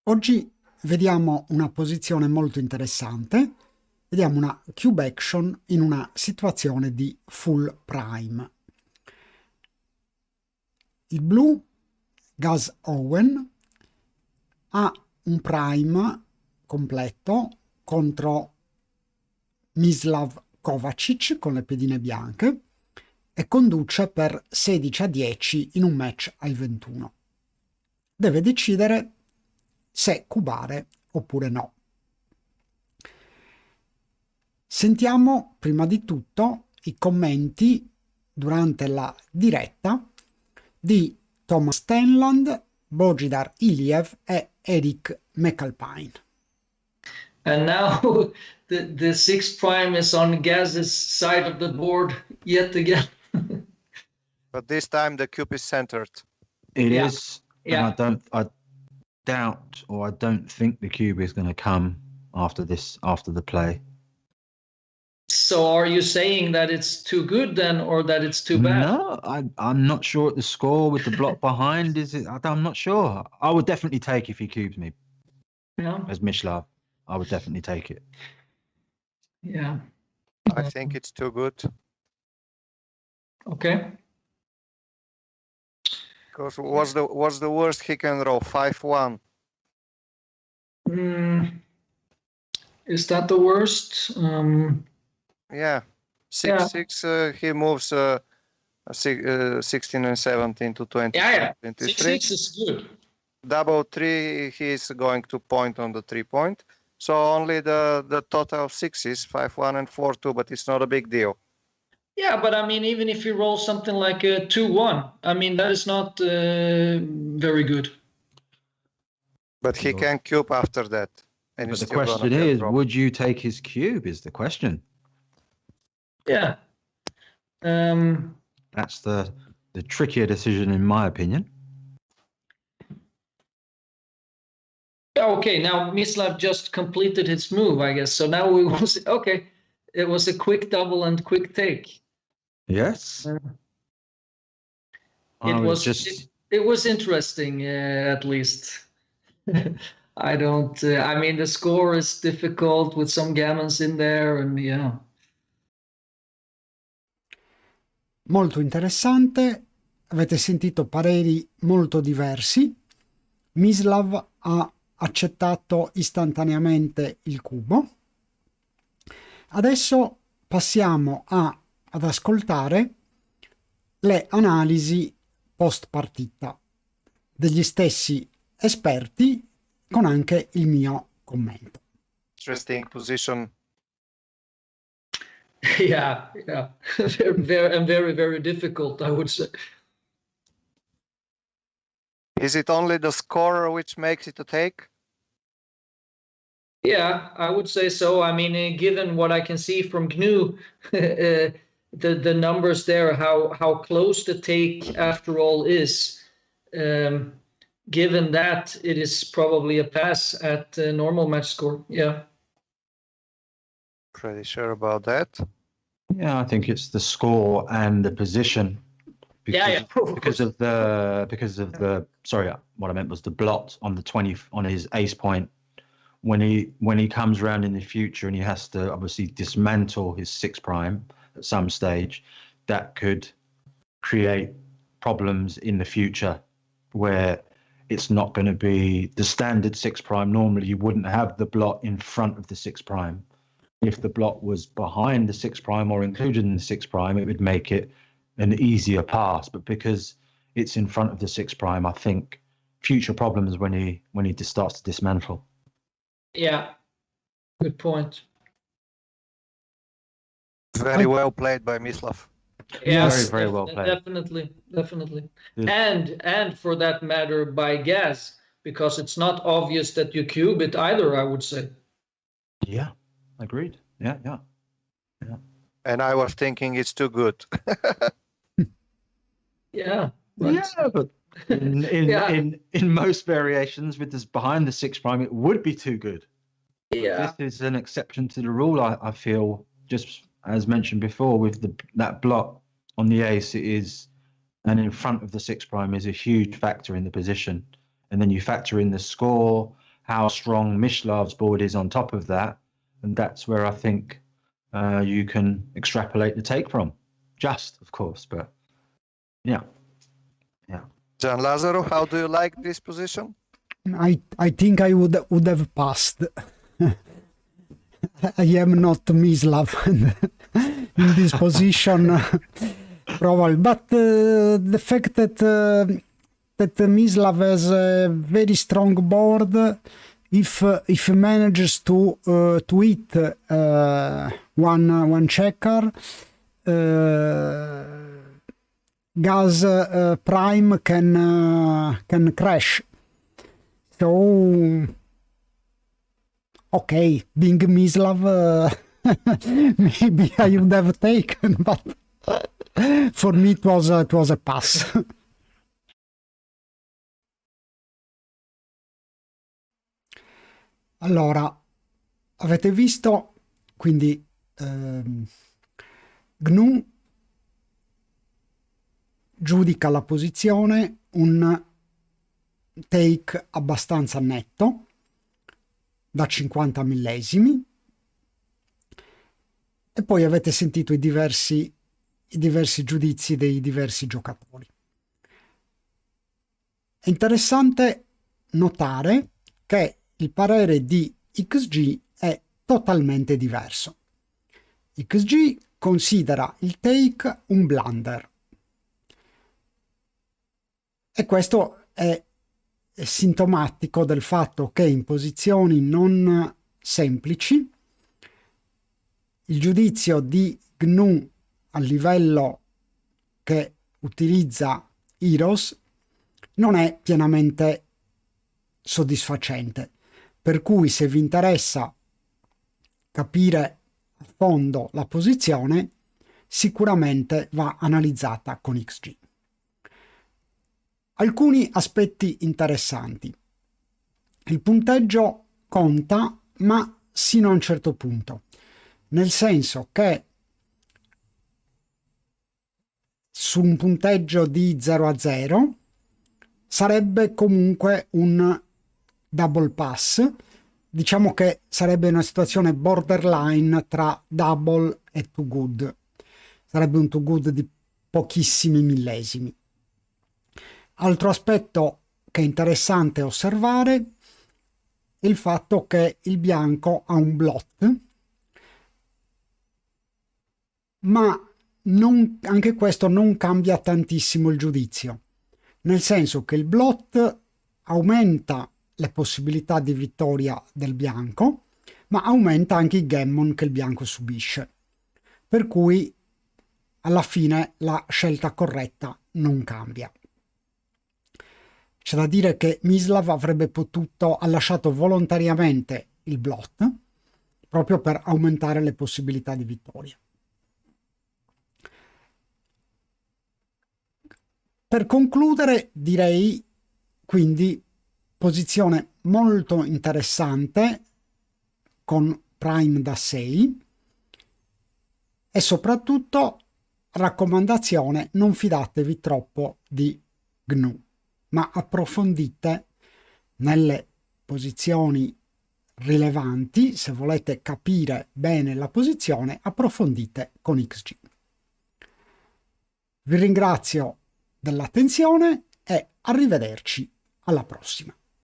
Oggi vediamo una posizione molto interessante, vediamo una cube action in una situazione di full prime. Il blu, Gus Owen, ha un prime completo contro Mislav Kovacic con le pedine bianche e conduce per 16-10 in un match ai 21. Deve decidere se cubare oppure no. Sentiamo prima di tutto i commenti durante la diretta di Thomas Stenland, Bojidar Iliev e Eric McAlpine. And now the six prime is on Gaz's side of the board yet again. But this time the cube is centered. It Yeah. is. Yeah. And I doubt, or I don't think the cube is going to come after the play. So are you saying that it's too good then, or that it's too bad? No, I'm not sure at the score with the block behind. I'm not sure. I would definitely take if he cubes me. Yeah. As Mislav, I would definitely take it. Yeah. I think it's too good. Okay. Because what's the worst he can roll? 5-1. Is that the worst? Yeah. 6-6. He moves 16 and 17 to 20. Yeah. 23. 6-6 is good. Double 3. He's going to point on the 3-point. So only the total of 6s, 5-1 and 4-2, but it's not a big deal. Yeah, but I mean, even if you roll something like a 2-1, I mean, that is not very good. But he can cube after that. And but the question is, would you take his cube is the question. Yeah. That's the trickier decision in my opinion. Okay, now Mislav just completed his move, I guess. So now we will see. Okay, it was a quick double and quick take. Yes. It was interesting, at least. I mean, the score is difficult with some gammons in there, and yeah. Molto interessante, avete sentito pareri molto diversi. Mislav ha accettato istantaneamente il cubo. Adesso passiamo ad ascoltare le analisi post partita degli stessi esperti con anche il mio commento. Interesting position. Yeah. very, very difficult, I would say. Is it only the score which makes it a take? Yeah, I would say so. I mean, given what I can see from GNU, the numbers there, how close the take after all is, given that it is probably a pass at normal match score. Yeah. Pretty sure about that. Yeah, I think it's the score and the position. Because of the sorry, what I meant was the blot on the 20 on his ace point. When he comes around in the future and he has to obviously dismantle his 6 prime at some stage, that could create problems in the future where it's not going to be the standard 6 prime. Normally you wouldn't have the blot in front of the 6 prime. If the blot was behind the 6 prime or included in the 6 prime, it would make it an easier pass. But because it's in front of the 6 prime, I think future problems when he just starts to dismantle. Yeah, good point. Very well played by Mislav. Yes, very well played. Definitely. Yes. And for that matter, by Gaz, because it's not obvious that you cube it either, I would say. Yeah, agreed. Yeah. And I was thinking it's too good. Yeah. But in most variations with this behind the 6 prime, it would be too good. Yeah. This is an exception to the rule. I feel, just as mentioned before, with that blot on the ace, it is, and in front of the 6 prime is a huge factor in the position. And then you factor in the score, how strong Mishlav's board is on top of that, and that's where I think you can extrapolate the take from. Just, of course, but yeah. Gian Lazzaro, how do you like this position? I think I would have passed. I am not Mislav in this position, probably. But the fact that Mislav has a very strong board, if he manages to hit one checker, Gaz Prime can crash. So, okay, being Mislav, maybe I would have taken, but for me it was a pass. Allora, avete visto, quindi GNU giudica la posizione un take abbastanza netto da 50 millesimi, e poi avete sentito i diversi giudizi dei diversi giocatori. È interessante notare che il parere di XG è totalmente diverso. XG considera il take un blunder, e questo è sintomatico del fatto che in posizioni non semplici il giudizio di GNU a livello che utilizza Heroes non è pienamente soddisfacente, per cui se vi interessa capire a fondo la posizione, sicuramente va analizzata con XG. Alcuni aspetti interessanti. Il punteggio conta, ma sino a un certo punto, nel senso che su un punteggio di 0-0 sarebbe comunque un double pass, diciamo che sarebbe una situazione borderline tra double e too good, sarebbe un too good di pochissimi millesimi. Altro aspetto che è interessante osservare è il fatto che il bianco ha un blot, ma anche questo non cambia tantissimo il giudizio, nel senso che il blot aumenta le possibilità di vittoria del bianco, ma aumenta anche i gammon che il bianco subisce, per cui alla fine la scelta corretta non cambia. C'è da dire che Mislav ha lasciato volontariamente il blot proprio per aumentare le possibilità di vittoria. Per concludere, direi quindi posizione molto interessante con prime da 6, e soprattutto raccomandazione: non fidatevi troppo di GNU, ma approfondite nelle posizioni rilevanti. Se volete capire bene la posizione, approfondite con XG. Vi ringrazio dell'attenzione e arrivederci alla prossima.